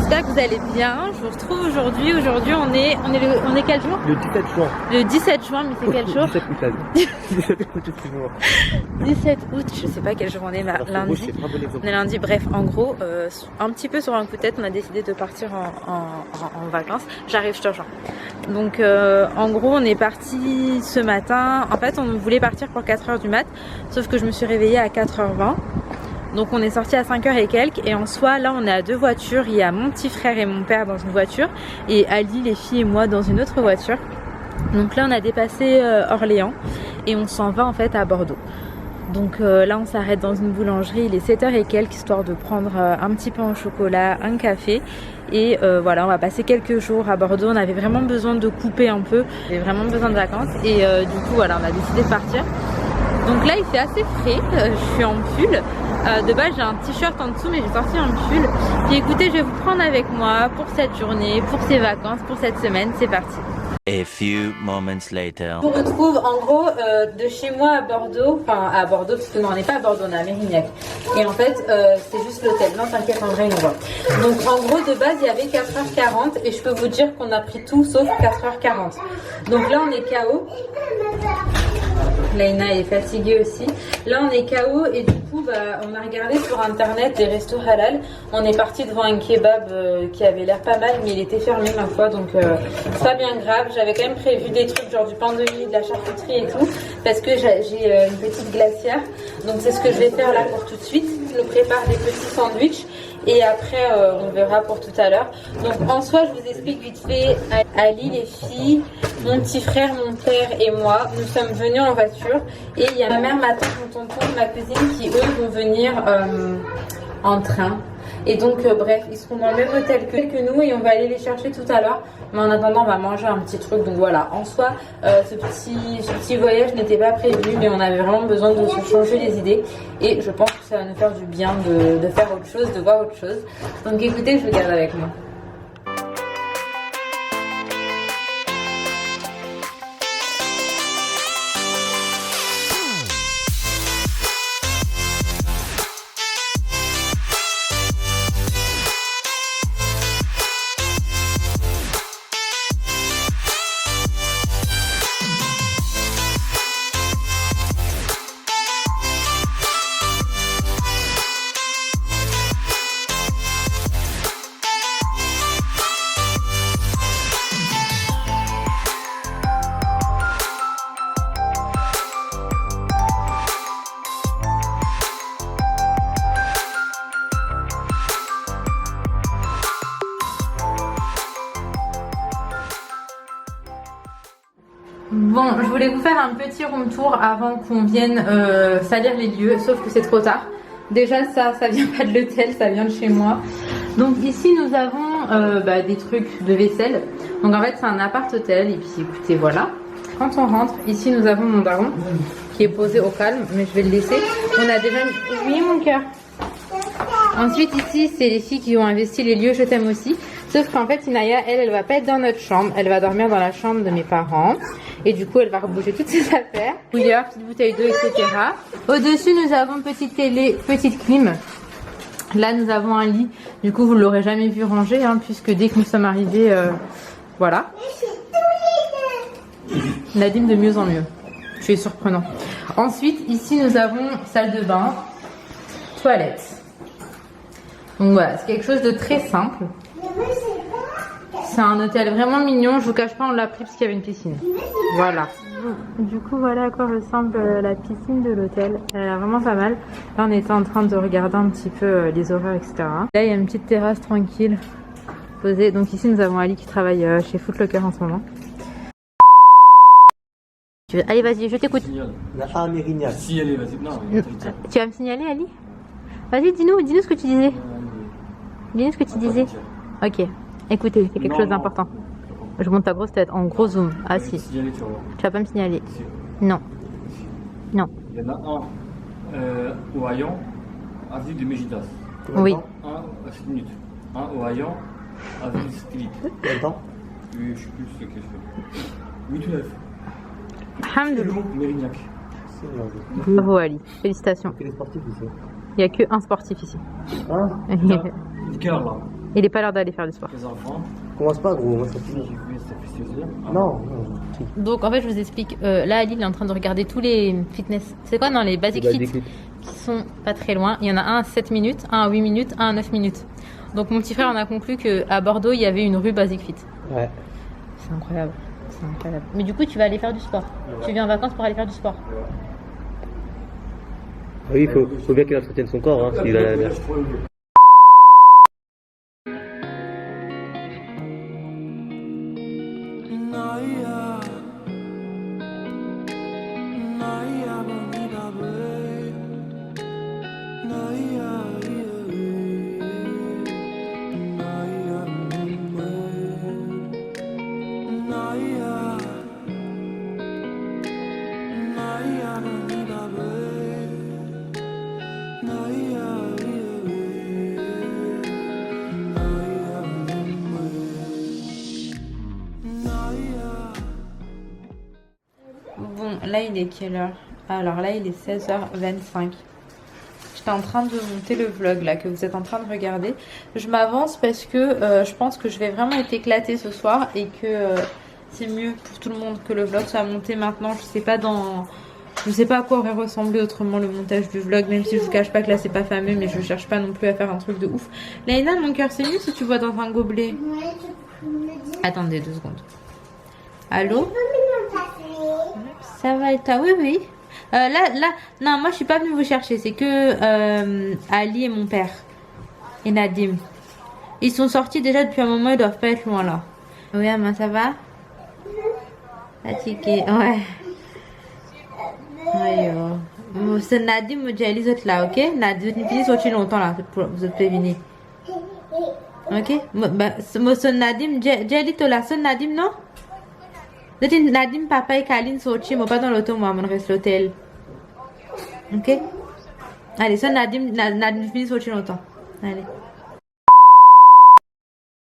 j'espère que vous allez bien. Je vous retrouve aujourd'hui. Aujourd'hui, on est quel jour? Le 17 juin. Le 17 juin, mais c'est quel jour? 17 août. 17 août, excuse-moi. 17 août, je sais pas quelle jour on est, lundi. On est lundi, bref, en gros, un petit peu sur un coup de tête, on a décidé de partir en vacances. J'arrive, je te rejoins. Donc, en gros, on est parti ce matin. En fait, on voulait partir pour 4h du mat, sauf que je me suis réveillée à 4h20. Donc on est sorti à 5h et quelques, et en soi là on est à deux voitures. Il y a mon petit frère et mon père dans une voiture et Ali, les filles et moi dans une autre voiture. Donc là on a dépassé Orléans et on s'en va en fait à Bordeaux. Donc là on s'arrête dans une boulangerie, il est 7h et quelques, histoire de prendre un petit pain au chocolat, un café. Et voilà, on va passer quelques jours à Bordeaux. On avait vraiment besoin de couper un peu, on avait vraiment besoin de vacances. Et du coup voilà, on a décidé de partir. Donc là il fait assez frais, je suis en pull. De base j'ai un t-shirt en dessous, mais j'ai sorti un pull. Puis écoutez, je vais vous prendre avec moi pour cette journée, pour ces vacances, pour cette semaine. C'est parti. A few moments later. On retrouve en gros de chez moi à Bordeaux, enfin à Bordeaux, parce que non on n'est pas à Bordeaux, on est à Mérignac. Et en fait c'est juste l'hôtel, non t'inquiète, en vrai on voit. Donc en gros de base il y avait 4h40 et je peux vous dire qu'on a pris tout sauf 4h40. Donc là on est KO. Laina est fatiguée aussi. Là on est KO et du coup on a regardé sur internet des restos halal. On est parti devant un kebab qui avait l'air pas mal, mais il était fermé ma foi, donc c'est pas bien grave. J'avais quand même prévu des trucs genre du pain de mie, de la charcuterie et tout, parce que j'ai une petite glacière. Donc c'est ce que je vais faire là pour tout de suite. Je me prépare des petits sandwichs. Et après, on verra pour tout à l'heure. Donc en soi, je vous explique vite fait. Ali, les filles, mon petit frère, mon père et moi, nous sommes venus en voiture. Et il y a ma mère, ma tante, mon tonton, ma cousine qui, eux, vont venir en train. Et donc, bref, ils seront dans le même hôtel que nous et on va aller les chercher tout à l'heure. Mais en attendant, on va manger un petit truc. Donc voilà, en soi, ce petit voyage n'était pas prévu, mais on avait vraiment besoin de se changer les idées. Et je pense que ça va nous faire du bien de faire autre chose, de voir autre chose. Donc écoutez, je vous garde avec moi. Bon, je voulais vous faire un petit room tour avant qu'on vienne salir les lieux, sauf que c'est trop tard. Déjà ça vient pas de l'hôtel, ça vient de chez moi. Donc ici nous avons des trucs de vaisselle. Donc en fait c'est un appart-hôtel et puis écoutez voilà. Quand on rentre, ici nous avons mon daron qui est posé au calme, mais je vais le laisser. On a déjà... Oui mon cœur. Ensuite ici c'est les filles qui ont investi les lieux, je t'aime aussi. Sauf qu'en fait Inaya, elle va pas être dans notre chambre, elle va dormir dans la chambre de mes parents. Et du coup elle va rebouger toutes ses affaires. Bouilleur, petite bouteille d'eau, etc. Au-dessus nous avons petite télé, petite clim. Là nous avons un lit. Du coup vous ne l'aurez jamais vu ranger, hein, puisque dès que nous sommes arrivés, voilà. Nadim de mieux en mieux. Tu es surprenant. Ensuite ici nous avons salle de bain, toilette. Donc voilà, c'est quelque chose de très simple. C'est un hôtel vraiment mignon, je vous cache pas, on l'a pris parce qu'il y avait une piscine. Voilà. Du coup, voilà à quoi ressemble la piscine de l'hôtel. Elle a vraiment pas mal. Là, on était en train de regarder un petit peu les horaires, etc. Là, il y a une petite terrasse tranquille posée. Donc ici, nous avons Ali qui travaille chez Foot Locker en ce moment. Allez, vas-y, je t'écoute. Ah, Mérignac. Si, allez, vas-y. Non, tu vas me signaler, Ali? Vas-y, dis-nous ce que tu disais. Dis-nous ce que tu disais. Ok. Écoutez, c'est quelque chose d'important. Je monte ta grosse tête en gros zoom. Ah si. Signaler, tu vas pas me signaler. Non. Non. Il y en a un au Hayan, avenue de Mégidas. Oui. Un à 7 minutes. Un au Hayan, avenue de Satellite. Attends. Oui, je sais plus ce que je fais. 8 ou 9. Alhamdoulilah. Mérignac. Bravo Ali, félicitations. Il y a des sportifs ici. Il n'y a qu'un sportif ici. Hein? Quelle heure là? Il est pas l'heure d'aller faire du sport. Les enfants. Commence pas, gros. Moi, ça J'ai finit. vu, ça fait 16 heures. Non. Donc en fait je vous explique, là Ali il est en train de regarder tous les fitness, c'est quoi, non, les basic fit qui sont pas très loin. Il y en a un à 7 minutes, un à 8 minutes, un à 9 minutes. Donc mon petit frère en a conclu qu'à Bordeaux il y avait une rue basic fit. Ouais. C'est incroyable, c'est incroyable. Mais du coup tu vas aller faire du sport. Tu viens en vacances pour aller faire du sport. Oui, faut bien qu'il entretienne son corps, hein, s'il a la merde. Bon, là il est quelle heure? Alors là il est 16h25. J'étais en train de monter le vlog là que vous êtes en train de regarder. Je m'avance parce que je pense que je vais vraiment être éclatée ce soir et que c'est mieux pour tout le monde que le vlog soit monté maintenant. Je sais pas à quoi aurait ressemblé autrement le montage du vlog, même si je vous cache pas que là c'est pas fameux, mais je cherche pas non plus à faire un truc de ouf. Laïna, mon cœur, c'est mieux si tu bois dans un gobelet. Attendez 2 secondes. Allô? Ça va et toi? Oui, oui. Non, moi je suis pas venue vous chercher. C'est que Ali et mon père et Nadim. Ils sont sortis déjà depuis un moment, ils doivent pas être loin là. Oui, maman, ça va? Fatigué, ouais. Ayo. C'est Nadim, me dit les autres là, ok? Nadim, vous finissez sorti longtemps là, vous êtes prévenus. Ok? Moi, son Nadim, j'ai dit là, son Nadim, non? Nadim, papa et Kaline sorti, moi pas dans l'auto, moi, je reste l'hôtel. Ok? Allez, ça, Nadim finit sorti longtemps. Allez.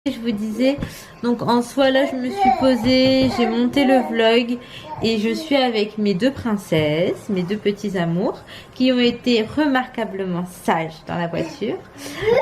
Je vous disais, donc en soi là je me suis posée, j'ai monté le vlog et je suis avec mes 2 princesses, mes 2 petits amours qui ont été remarquablement sages dans la voiture.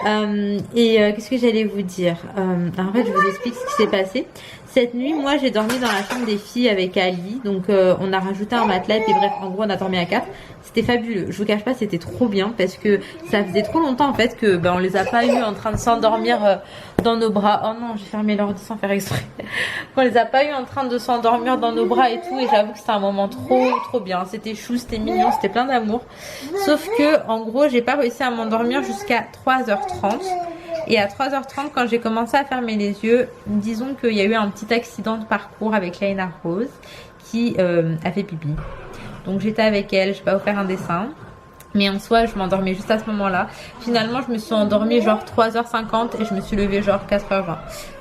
Qu'est-ce que j'allais vous dire, en fait je vous explique ce qui s'est passé. Cette nuit, moi j'ai dormi dans la chambre des filles avec Ali, donc on a rajouté un matelas et puis bref, en gros on a dormi à 4. C'était fabuleux, je vous cache pas, c'était trop bien parce que ça faisait trop longtemps en fait que on les a pas eu en train de s'endormir dans nos bras. Oh non, j'ai fermé l'ordi sans faire exprès. On les a pas eu en train de s'endormir dans nos bras et tout, et j'avoue que c'était un moment trop bien. C'était chou, c'était mignon, c'était plein d'amour. Sauf que en gros, j'ai pas réussi à m'endormir jusqu'à 3h30. Et à 3h30, quand j'ai commencé à fermer les yeux, disons qu'il y a eu un petit accident de parcours avec Laina Rose qui a fait pipi. Donc j'étais avec elle, je vais pas vous faire un dessin. Mais en soi, je m'endormais juste à ce moment-là. Finalement, je me suis endormie genre 3h50 et je me suis levée genre 4h20.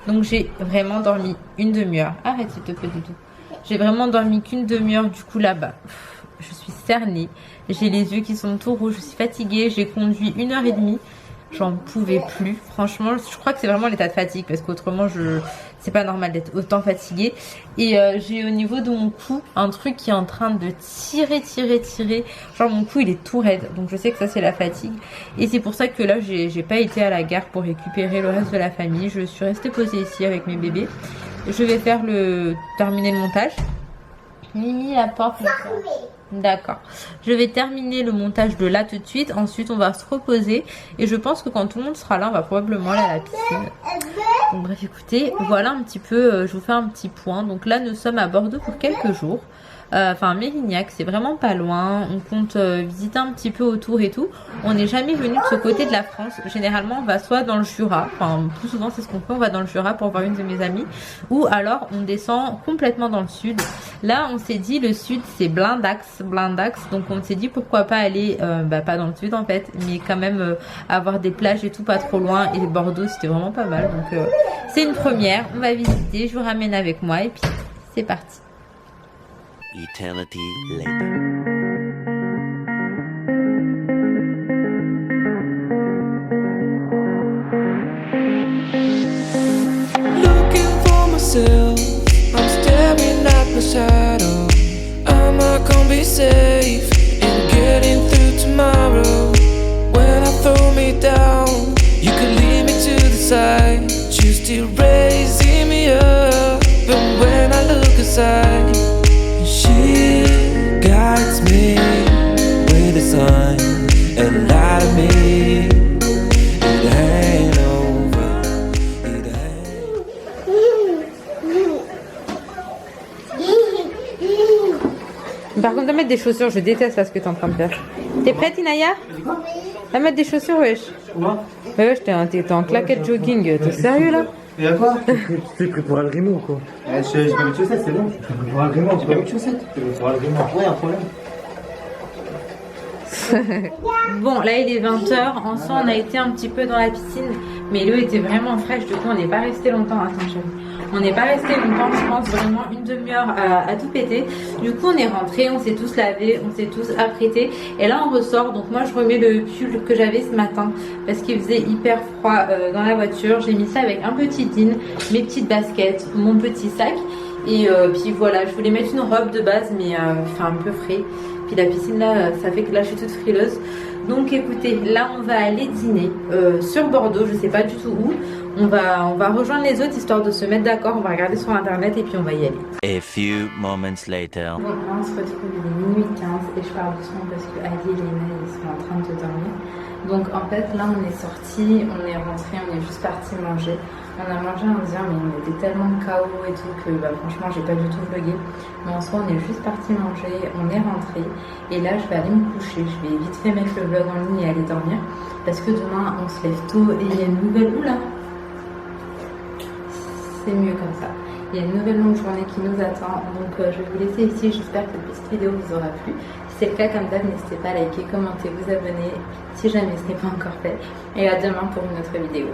Donc j'ai vraiment dormi une demi-heure. Arrête s'il te plaît, Doudou. J'ai vraiment dormi qu'une demi-heure du coup là-bas. Je suis cernée. J'ai les yeux qui sont tout rouges. Je suis fatiguée. J'ai conduit 1h30. J'en pouvais plus. Franchement, je crois que c'est vraiment l'état de fatigue parce qu'autrement, c'est pas normal d'être autant fatiguée. Et j'ai au niveau de mon cou un truc qui est en train de tirer. Genre mon cou il est tout raide. Donc je sais que ça c'est la fatigue. Et c'est pour ça que là j'ai pas été à la gare pour récupérer le reste de la famille. Je suis restée posée ici avec mes bébés. Je vais terminer le montage. Mimi, la porte. D'accord. Je vais terminer le montage de là tout de suite. Ensuite, on va se reposer. Et je pense que quand tout le monde sera là, on va probablement aller à la piscine. Donc bref, écoutez, voilà un petit peu, je vous fais un petit point. Donc là, nous sommes à Bordeaux pour quelques jours. Enfin, Mérignac, c'est vraiment pas loin. On compte visiter un petit peu autour et tout. On n'est jamais venu de ce côté de la France. Généralement, on va soit dans le Jura. Enfin, plus souvent, c'est ce qu'on fait. On va dans le Jura pour voir une de mes amies. Ou alors, on descend complètement dans le sud. Là, on s'est dit, le sud, c'est Blindax. Donc, on s'est dit, pourquoi pas aller, pas dans le sud en fait, mais quand même avoir des plages et tout pas trop loin. Et Bordeaux, c'était vraiment pas mal. Donc, c'est une première. On va visiter. Je vous ramène avec moi et puis, c'est parti. Eternity later. Looking for myself, I'm staring at my shadow. Am I gonna be safe in getting through tomorrow? When I throw me down, you can lead me to the side. still raising me up. And when I look aside, she guides me with the sun and light of me. It ain't over. It ain't. Par contre, à mettre des chaussures, je déteste là ce que t'es en train de faire. T'es prête, Inaya? À mettre des chaussures, wesh. Quoi? Ouais, wesh, t'es en claquette jogging. T'es sérieux là? Et à quoi? Tu es prêt pour le Rimo ou quoi? Je vais mettre de chaussettes, c'est bon. Je vais pour le Rimo, j'ai pas mis de chaussettes. Je vais pour le Rimo. Ouais, un problème. Bon, là il est 20h. En soi, on a été un petit peu dans la piscine, mais l'eau était vraiment fraîche. Du coup, on n'est pas resté longtemps. Attends, chérie. On n'est pas resté longtemps, je pense vraiment une demi-heure à tout péter. Du coup, on est rentré, on s'est tous lavés, on s'est tous apprêtés. Et là, on ressort. Donc moi, je remets le pull que j'avais ce matin parce qu'il faisait hyper froid dans la voiture. J'ai mis ça avec un petit jean, mes petites baskets, mon petit sac. Et puis voilà, je voulais mettre une robe de base, mais fait un peu frais. Puis la piscine là, ça fait que là je suis toute frileuse. Donc écoutez, là on va aller dîner sur Bordeaux, je sais pas du tout où. On va rejoindre les autres histoire de se mettre d'accord. On va regarder sur internet et puis on va y aller. A few moments later. Bon, là on se retrouve, il est minuit 15 et je parle doucement parce que Ali et Léna ils sont en train de dormir. Donc en fait là on est sorti, on est rentré, on est juste parti manger. On a mangé indien mais on était tellement KO et tout que bah, franchement j'ai pas du tout vlogué. Mais en soi on est juste parti manger, on est rentré et là je vais aller me coucher. Je vais vite fait mettre le vlog en ligne et aller dormir parce que demain on se lève tôt et il y a une nouvelle... Oula, c'est mieux comme ça. Il y a une nouvelle longue journée qui nous attend. Donc je vais vous laisser ici. J'espère que cette petite vidéo vous aura plu. Si c'est le cas, comme d'hab, n'hésitez pas à liker, commenter, vous abonner si jamais ce n'est pas encore fait. Et à demain pour une autre vidéo.